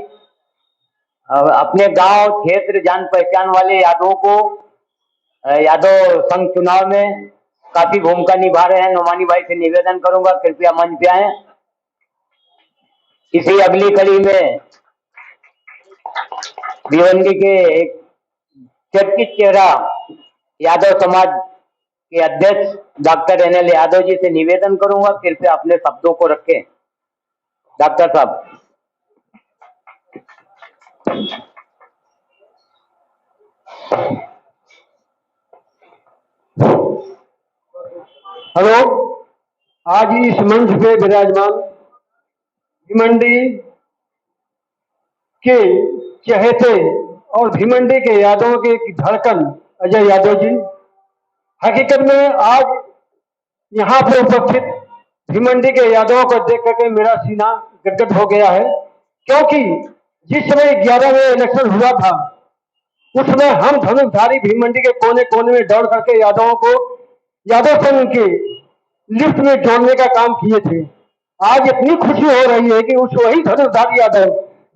अपने गांव क्षेत्र जान पहचान वाले यादवों को यादव संघ चुनाव में काफी भूमिका निभा रहे हैं। नोमानी भाई से निवेदन करूंगा कृपया मंच पे आए। इसी अगली कड़ी में भिवंडी के एक चर्चित चेहरा यादव समाज के अध्यक्ष डॉक्टर NL यादव जी से निवेदन करूंगा कृपया अपने शब्दों को रखें। डॉक्टर साहब। हेलो, आज इस मंच पे विराजमान भिवंडी के चहेते और भिवंडी के यादवों के धड़कन अजय यादव जी, हकीकत में आज यहाँ पे उपस्थित भिवंडी के यादवों को देख करके मेरा सीना गदगद हो गया है, क्योंकि जिस समय 11 में इलेक्शन हुआ था उसमें हम धनुषधारी भिवंडी के कोने कोने में दौड़ करके यादवों को यादव संघ के लिस्ट में जोड़ने का काम किए थे। आज इतनी खुशी हो रही है कि उस वही धनुषधारी यादव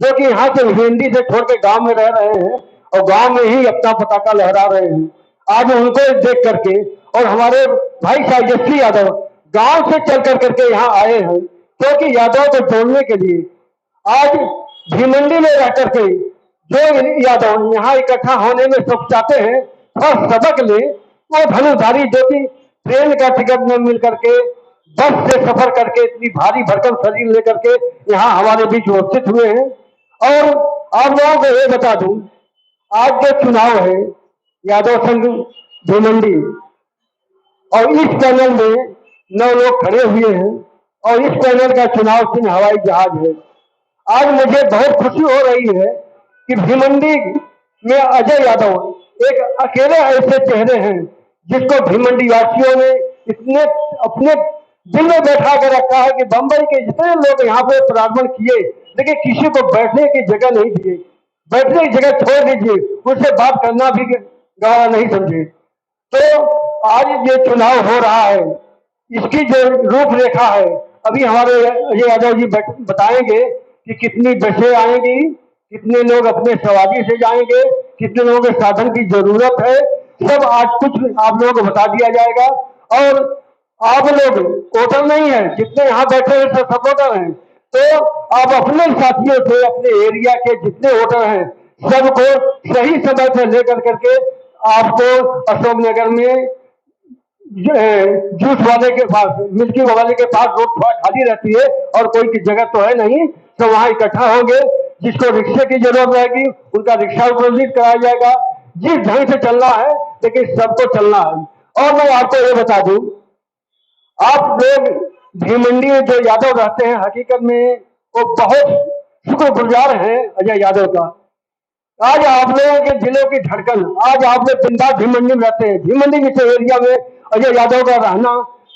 जो कि यहाँ से भिवंडी से छोड़ के गाँव में रह रहे हैं और गाँव में ही अपना पताका लहरा रहे हैं, आज उनको देख करके और हमारे भाई साहब यशवी यादव गांव से चल करके यहाँ आए हैं, क्योंकि यादव को जोड़ने के लिए आज भिवंडी में रह करके जो यादव यहाँ इकट्ठा होने में सब चाहते हैं थोड़ा सबक ले, वो धनुषधारी जो कि ट्रेन का टिकट में मिल करके बस से सफर करके इतनी भारी भरकम शरीर लेकर के यहाँ हमारे बीच उपस्थित हुए हैं। और आप लोगों को ये बता दूं, आज जो चुनाव है यादव संघ भिवंडी और इस पैनल में 9 लोग खड़े हुए हैं और इस पैनल का चुनाव चिन्ह हवाई जहाज है। आज मुझे बहुत खुशी हो रही है कि भिवंडी में अजय यादव एक अकेले ऐसे चेहरे हैं जिसको भिवंडी वासियों ने इतने अपने दिल में बैठा कर रखा है कि बंबई के जितने लोग यहाँ पे परागमन किए लेकिन किसी को बैठने की जगह नहीं दिए, बैठने की जगह छोड़ दीजिए, उससे बात करना भी गवारा नहीं समझे। तो आज ये चुनाव हो रहा है, इसकी जो रूपरेखा है अभी हमारे अजय यादव जी बताएंगे कि कितनी बसें आएंगी, कितने लोग अपने सवारी से जाएंगे, कितने लोगों के साधन की जरूरत है, सब आज कुछ आप लोगों को बता दिया जाएगा। और आप लोग वोटर नहीं है, जितने यहाँ बैठे हैं सब सपोर्टर हैं, तो आप अपने साथियों से अपने एरिया के जितने वोटर हैं सबको सही समय पर लेकर करके आपको अशोकनगर में जूस वाले के पास, मिल्की वाले के पास रोड थोड़ा खाली रहती है और कोई की जगह तो है नहीं, तो वहां इकट्ठा होंगे। जिसको रिक्शे की जरूरत रहेगी उनका रिक्शा उपलब्ध कराया जाएगा। जिस ढंग से चलना है लेकिन सबको चलना है। और मैं आपको ये बता दूं, आप लोग भिवंडी में जो यादव रहते हैं हकीकत में वो बहुत शुक्रगुजार हैं अजय यादव का। आज आप लोगों के दिलों की धड़कन, आज आप लोग बिंदास भिवंडी में रहते हैं, भिवंडी जैसे एरिया में अजय यादव का रहना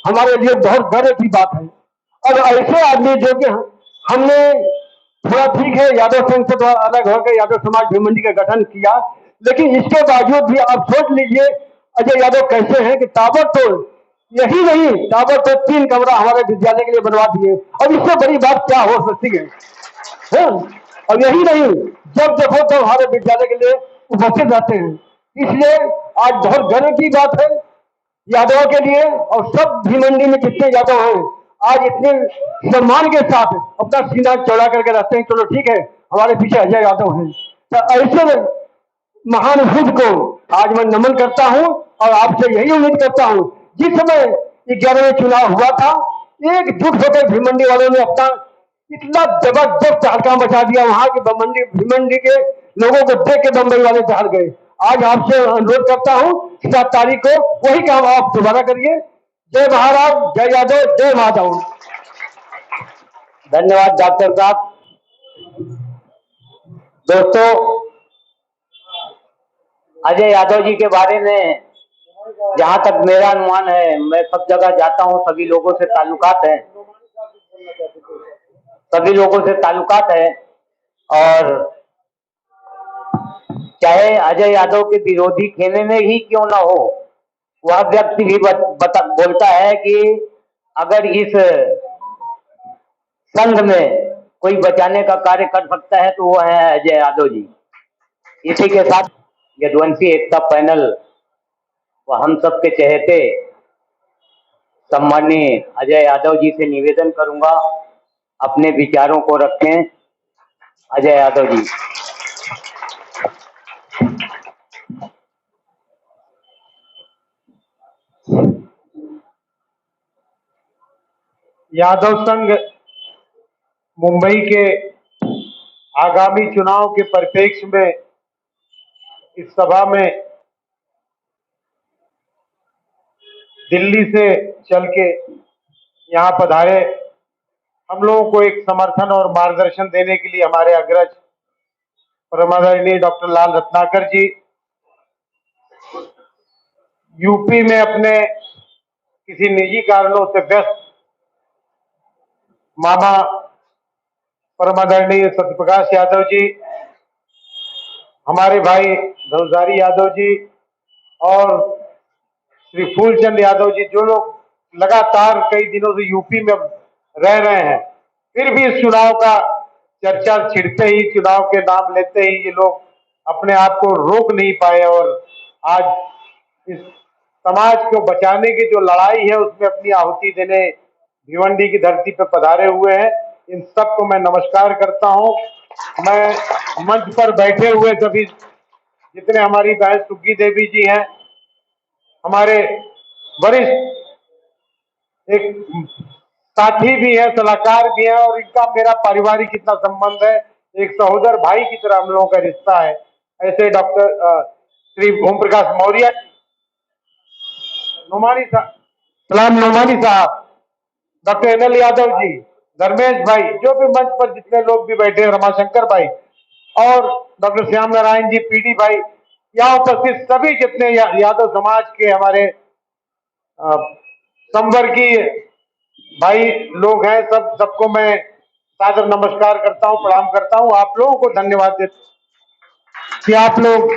हमारे लिए बहुत गर्व की बात है। और ऐसे आदमी जो कि हमने थोड़ा ठीक है यादव संघ से थोड़ा अलग होकर यादव समाज भिवंडी का गठन किया, लेकिन इसके बावजूद भी आप सोच लीजिए अजय यादव कैसे हैं कि ताबड़तोड़, यही नहीं ताबड़तोड़ 3 कमरा हमारे विद्यालय के लिए बनवा दिए। अब इससे बड़ी बात क्या हो सकती है? और यही नहीं, जब देखो तो हमारे विद्यालय के लिए उपस्थित रहते हैं। इसलिए आज बहुत गर्व की बात है यादव के लिए, और सब भीमंडी में जितने यादव हैं आज इतने सम्मान के साथ अपना सीना चौड़ा करके रखते हैं। चलो ठीक है, हमारे पीछे अजय यादव हैं, तो ऐसे महान बुद्ध को आज मैं नमन करता हूं और आपसे यही उम्मीद करता हूं। जिस समय 11वें चुनाव हुआ था, एकजुट होकर भीमंडी वालों ने अपना इतना जबरदस्त हड़कंप मचा दिया, वहां के भीमंडी के लोगों को देख के बंबई वाले दहाड़ गए। आज आपसे अनुरोध करता हूं 7 तारीख को वही काम आप दोबारा करिए। जय महाराज, जय यादव, जय माधव। धन्यवाद डॉक्टर साहब। दोस्तों, अजय यादव जी के बारे में जहां तक मेरा अनुमान है, मैं सब जगह जाता हूं, सभी लोगों से ताल्लुकात है और चाहे अजय यादव के विरोधी खेमे में ही क्यों ना हो, वह व्यक्ति भी बोलता है कि अगर इस संघ में कोई बचाने का कार्य कर सकता है तो वो है अजय यादव जी। इसी के साथ यदुवंशी एकता पैनल व हम सबके चहेते सम्माननीय अजय यादव जी से निवेदन करूंगा, अपने विचारों को रखें। अजय यादव जी। यादव संघ मुंबई के आगामी चुनाव के परिप्रेक्ष्य में इस सभा में दिल्ली से चल के यहाँ पधारे। हम लोगों को एक समर्थन और मार्गदर्शन देने के लिए हमारे अग्रज परमादरणीय डॉक्टर लाल रत्नाकर जी यूपी में अपने किसी निजी कारणों से व्यस्त मामा परमादरणीय सत्यप्रकाश यादव जी, हमारे भाई धनुधारी यादव जी और श्री फूलचंद यादव जी, जो लोग लगातार कई दिनों से यूपी में रह रहे हैं, फिर भी इस चुनाव का चर्चा छिड़ते ही, चुनाव के नाम लेते ही ये लोग अपने आप को रोक नहीं पाए और आज इस समाज को बचाने की जो लड़ाई है उसमें अपनी आहुति देने भिवंडी की धरती पर पधारे हुए हैं। इन सबको मैं नमस्कार करता हूं। मैं मंच पर बैठे हुए सभी जितने हमारी बहन सुग्गी देवी जी हैं, हमारे वरिष्ठ एक साथी भी है, सलाहकार भी है और इनका मेरा पारिवारिक कितना संबंध है, एक सहोदर भाई की तरह हम लोगों का रिश्ता है। ऐसे डॉक्टर श्री ओम प्रकाश मौर्य, नोमानी साहब, डॉक्टर एनएल यादव जी, धर्मेश भाई, जो भी मंच पर जितने लोग भी बैठे हैं, रमाशंकर भाई और डॉक्टर श्याम नारायण जी, पीडी भाई, यहाँ उपस्थित सभी जितने यादव समाज के हमारे संवर्गीय भाई लोग हैं, सबको मैं सादर नमस्कार करता हूं, प्रणाम करता हूं। आप लोगों को धन्यवाद देता हूं कि आप लोग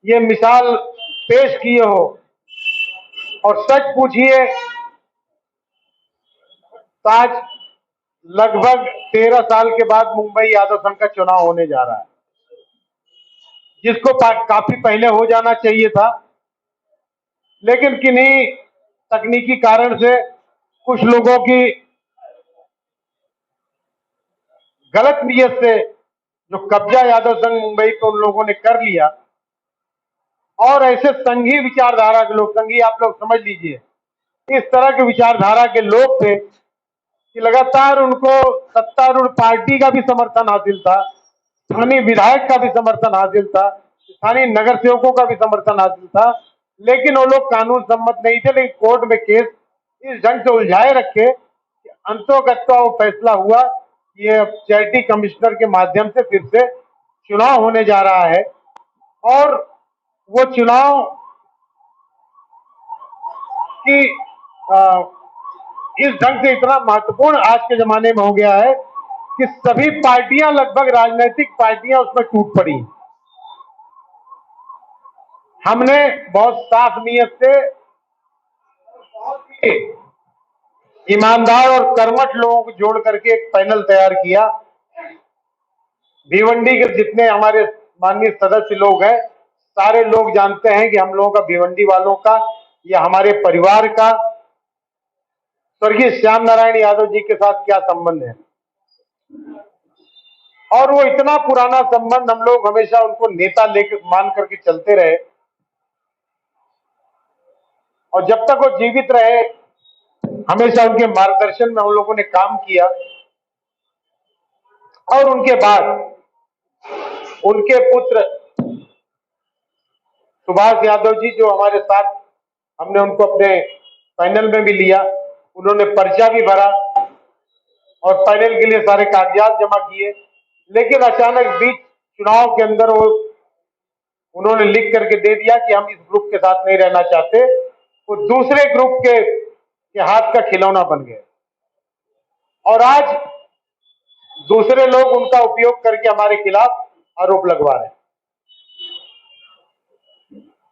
ये मिसाल पेश किए हो और सच पूछिए आज लगभग 13 साल के बाद मुंबई यादव संघ का चुनाव होने जा रहा है, जिसको काफी पहले हो जाना चाहिए था, लेकिन किन्हीं तकनीकी कारण से कुछ लोगों की गलत नीयत से जो कब्जा यादव संघ मुंबई पे उन लोगों ने कर लिया और ऐसे संघी विचारधारा के लोग, संघी आप लोग समझ लीजिए, इस तरह के विचारधारा के लोग थे कि लगातार उनको सत्तारूढ़ पार्टी का भी समर्थन हासिल था, स्थानीय विधायक का भी समर्थन हासिल था, स्थानीय नगर सेवकों का भी समर्थन हासिल था, लेकिन वो लोग कानून सम्मत नहीं थे। लेकिन कोर्ट में केस इस ढंग से उलझाए रखे कि अंतोगत्वा वो फैसला हुआ कि ये चैरिटी कमिश्नर के माध्यम से फिर से चुनाव होने जा रहा है और वो चुनाव की इस ढंग से इतना महत्वपूर्ण आज के जमाने में हो गया है कि सभी पार्टियां, लगभग राजनीतिक पार्टियां उसमें टूट पड़ी। हमने बहुत साफ नीयत से ईमानदार और कर्मठ लोगों को जोड़ करके एक पैनल तैयार किया भिवंडी के जितने हमारे माननीय सदस्य लोग हैं, सारे लोग जानते हैं कि हम लोगों का भिवंडी वालों का या हमारे परिवार का स्वर्गीय श्याम नारायण यादव जी के साथ क्या संबंध है। और वो इतना पुराना संबंध, हम लोग हमेशा उनको नेता लेकर मान करके चलते रहे, और जब तक वो जीवित रहे हमेशा उनके मार्गदर्शन में हम लोगों ने काम किया। और उनके बाद उनके पुत्र सुभाष यादव जी, जो हमारे साथ, हमने उनको अपने पैनल में भी लिया, उन्होंने पर्चा भी भरा और पैनल के लिए सारे कागजात जमा किए। लेकिन अचानक बीच चुनाव के अंदर वो उन्होंने लिख करके दे दिया कि हम इस ग्रुप के साथ नहीं रहना चाहते। वो दूसरे ग्रुप के हाथ का खिलौना बन गए और आज दूसरे लोग उनका उपयोग करके हमारे खिलाफ आरोप लगवा रहे हैं।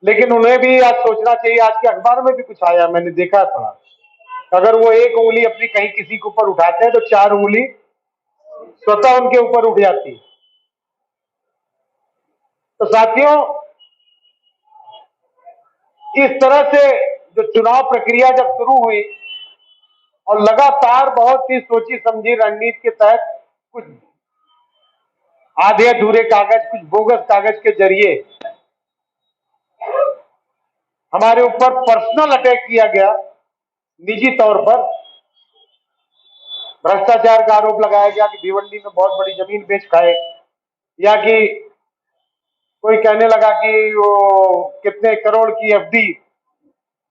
लेकिन उन्हें भी आज सोचना चाहिए, आज के अखबार में भी कुछ आया, मैंने देखा था, अगर वो एक उंगली अपनी कहीं किसी के ऊपर उठाते हैं तो 4 उंगली स्वतः उनके ऊपर उठ जाती है। तो साथियों, इस तरह से जो चुनाव प्रक्रिया जब शुरू हुई और लगातार बहुत ही सोची समझी रणनीति के तहत कुछ आधे अधूरे कागज, कुछ बोगस कागज के जरिए हमारे ऊपर पर्सनल अटैक किया गया, निजी तौर पर भ्रष्टाचार का आरोप लगाया गया कि भिवंडी में बहुत बड़ी जमीन बेच खाए, या कि कोई कहने लगा कि वो कितने करोड़ की एफडी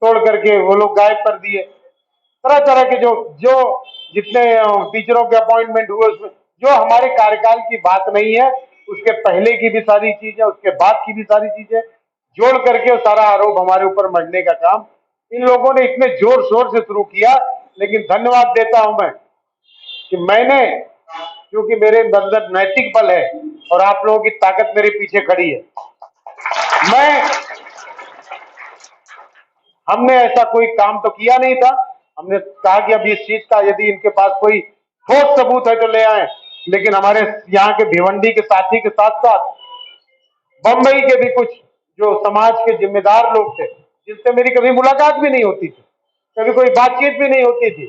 तोड़ करके वो लोग गायब कर दिए। तरह तरह के जो जितने टीचरों के अपॉइंटमेंट हुए उसमें जो हमारे कार्यकाल की बात नहीं है, उसके पहले की भी सारी चीजें, उसके बाद की भी सारी चीजें जोड़ करके वो सारा आरोप हमारे ऊपर मढ़ने का काम इन लोगों ने इतने जोर शोर से शुरू किया। लेकिन धन्यवाद देता हूं मैं कि मैंने, क्योंकि मेरे अंदर नैतिक बल है और आप लोगों की ताकत मेरे पीछे खड़ी है, हमने ऐसा कोई काम तो किया नहीं था। हमने कहा कि अब इस चीज का यदि इनके पास कोई ठोस सबूत है तो ले आए। लेकिन हमारे यहाँ के भिवंडी के साथी के साथ साथ बंबई के भी कुछ जो समाज के जिम्मेदार लोग थे, जिनसे मेरी कभी मुलाकात भी नहीं होती थी, कभी कोई बातचीत भी नहीं होती थी,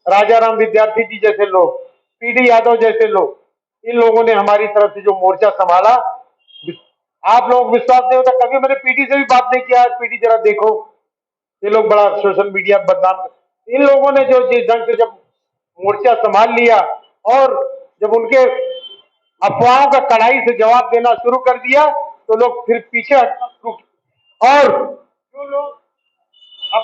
राजाराम विद्यार्थी जी जैसे लोग, पीडी यादव जैसे लोग, इन लोगों ने हमारी तरफ से जो मोर्चा संभाला, आप लोग विश्वास नहीं होता, कभी मैंने पीडी से भी बात नहीं किया। पीडी जरा देखो, ये लोग बड़ा सोशल मीडिया बदनाम, इन लोगों ने जो जिस ढंग से जब मोर्चा संभाल लिया और जब उनके अफवाहों का कड़ाई से जवाब देना शुरू कर दिया तो लोग फिर पीछे हट। और जो लोग अब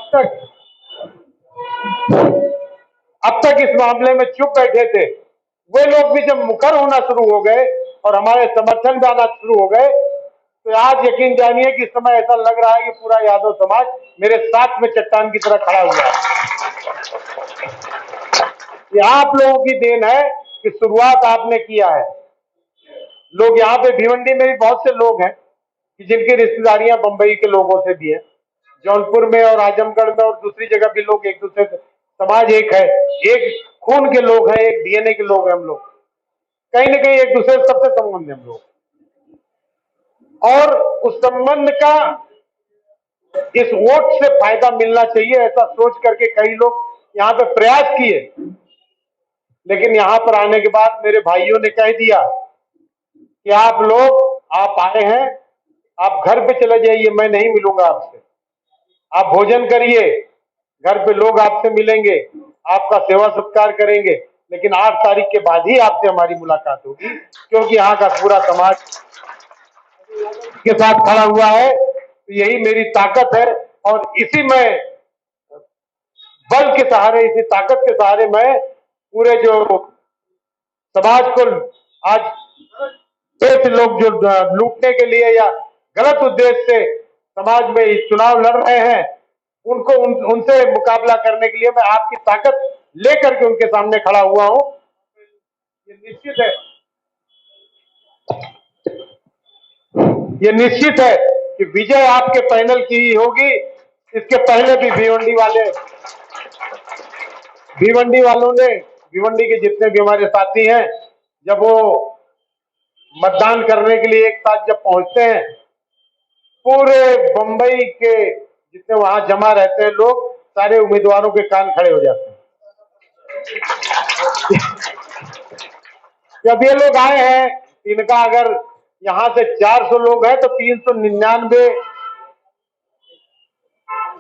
तक इस मामले में चुप बैठे थे, वे लोग भी जब मुखर होना शुरू हो गए और हमारे समर्थन में आना शुरू हो गए, तो आज यकीन जानिए कि इस समय ऐसा लग रहा है कि पूरा यादव समाज मेरे साथ में चट्टान की तरह खड़ा हुआ है। ये आप लोगों की देन है कि शुरुआत आपने किया है। लोग यहाँ पे भिवंडी में भी बहुत से लोग हैं कि जिनकी रिश्तेदारियां बंबई के लोगों से भी है, जौनपुर में और आजमगढ़ में और दूसरी जगह भी लोग एक दूसरे से, समाज एक है, एक खून के लोग हैं, एक डीएनए के लोग हैं हम लोग, कहीं ना कहीं एक दूसरे से सबसे संबंध है हम लोग। और उस संबंध का इस वोट से फायदा मिलना चाहिए, ऐसा सोच करके कई लोग यहाँ पे प्रयास किए। लेकिन यहाँ पर आने के बाद मेरे भाइयों ने कह दिया कि आप लोग, आप आए हैं, आप घर पे चले जाइए, मैं नहीं मिलूंगा आपसे, आप भोजन करिए, घर पे लोग आपसे मिलेंगे, आपका सेवा सत्कार करेंगे, लेकिन 8 तारीख के बाद ही आपसे हमारी मुलाकात होगी, क्योंकि यहाँ का पूरा समाज के साथ खड़ा हुआ है। तो यही मेरी ताकत है और इसी में बल के सहारे, इसी ताकत के सहारे मैं पूरे जो समाज को आज ऐसे लोग जो लूटने के लिए या गलत उद्देश्य से समाज में चुनाव लड़ रहे हैं, उनको उनसे मुकाबला करने के लिए मैं आपकी ताकत लेकर के उनके सामने खड़ा हुआ हूं। ये निश्चित है कि विजय आपके पैनल की ही होगी। इसके पहले भी भिवंडी वालों ने, भिवंडी के जितने भी हमारे साथी हैं, जब वो मतदान करने के लिए एक साथ जब पहुंचते हैं, पूरे बंबई के जितने वहां जमा रहते हैं लोग, सारे उम्मीदवारों के कान खड़े हो जाते हैं। जब ये लोग आए हैं, इनका अगर यहां से 400 लोग हैं तो 399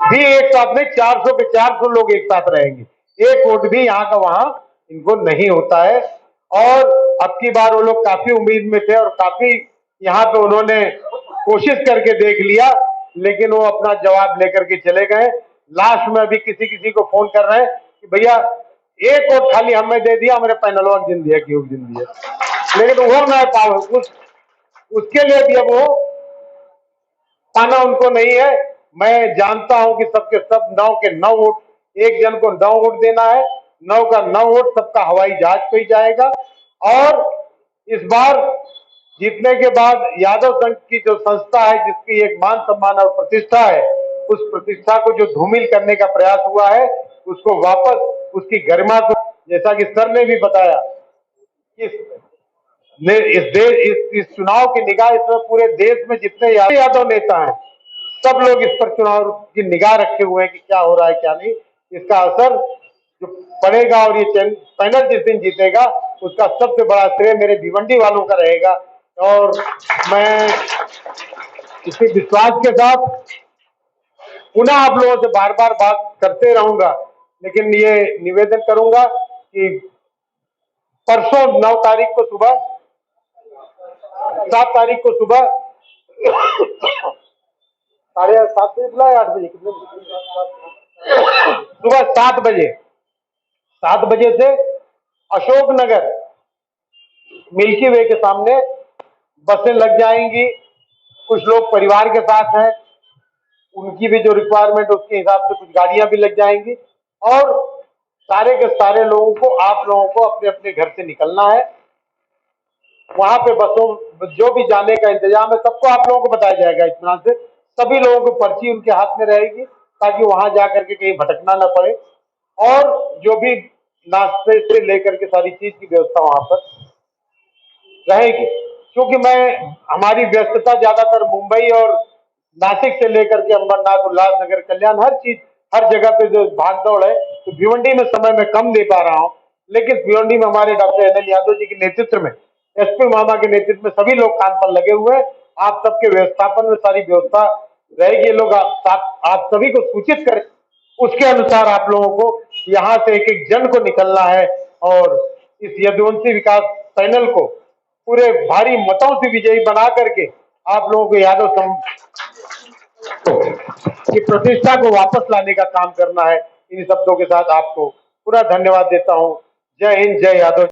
भी एक साथ में 400 के 400 लोग एक साथ रहेंगे। एक वोट भी यहाँ का वहां इनको नहीं होता है। और अब की बार वो लोग काफी उम्मीद में थे और काफी यहाँ पे उन्होंने कोशिश करके देख लिया, लेकिन वो अपना जवाब लेकर के चले गए। लास्ट में अभी किसी किसी को फोन कर रहे हैं कि भैया एक वोट खाली हमें दे दिया, हमारे पैनलवा जिंदी है क्यों जिंदी है, लेकिन वो ना पाओ उसके लिए भी अब वो पाना उनको नहीं है। मैं जानता हूं कि सबके सब 9 के 9 वोट, एक जन को 9 वोट देना है, 9 का 9 वोट सबका हवाई जहाज पे ही जाएगा। और इस बार जीतने के बाद यादव संघ की जो संस्था है, जिसकी एक मान सम्मान और प्रतिष्ठा है, उस प्रतिष्ठा को जो धूमिल करने का प्रयास हुआ है, उसको वापस उसकी गरिमा को, जैसा कि सर ने भी बताया, इस चुनाव की निगाह इसमें पूरे देश में जितने यादव नेता हैं, सब लोग इस पर चुनाव की निगाह रखे हुए हैं कि क्या हो रहा है क्या नहीं। इसका असर जो पड़ेगा और ये पैनल जिस दिन जीतेगा उसका सबसे बड़ा श्रेय मेरे भिवंडी वालों का रहेगा। और मैं इसी विश्वास के साथ पुनः आप लोगों से बार बार बात करते रहूंगा, लेकिन ये निवेदन करूंगा कि परसों 9 तारीख को सुबह 7 तारीख को सुबह 7:30 बजे बुलाए 8 बजे कितने सुबह 7 बजे से अशोक नगर मिल्की वे के सामने बसें लग जाएंगी। कुछ लोग परिवार के साथ हैं, उनकी भी जो रिक्वायरमेंट उसके हिसाब से कुछ गाड़ियां भी लग जाएंगी। और सारे के सारे लोगों को, आप लोगों को अपने अपने घर से निकलना है। वहां पे बसों जो भी जाने का इंतजाम है सबको आप लोगों को बताया जाएगा इत्मीनान से। सभी लोगों को पर्ची उनके हाथ में रहेगी ताकि वहां जाकर के कहीं भटकना न पड़े। और जो भी नाश्ते से लेकर के सारी चीज की व्यवस्था वहां पर रहेगी। क्योंकि हमारी व्यस्तता ज्यादातर मुंबई और नासिक से लेकर के अंबरनाथ, उल्लासनगर, कल्याण, हर जगह पे जो भागदौड़ है, तो भिवंडी में समय मैं कम दे पा रहा हूँ। लेकिन भिवंडी में हमारे डॉक्टर NL यादव जी के नेतृत्व में, SP मामा के नेतृत्व में सभी लोग काम पर लगे हुए हैं। आप सबके व्यवस्थापन में सारी व्यवस्था रहेगी। लोग आप सभी को सूचित करें, उसके अनुसार आप लोगों को यहाँ से एक एक जन को निकलना है और इस यदुवंशी विकास पैनल को पूरे भारी मतों से विजयी बना करके आप लोगों को यादव की प्रतिष्ठा को वापस लाने का काम करना है। इन शब्दों के साथ आपको पूरा धन्यवाद देता हूं। जय हिंद, जय यादव।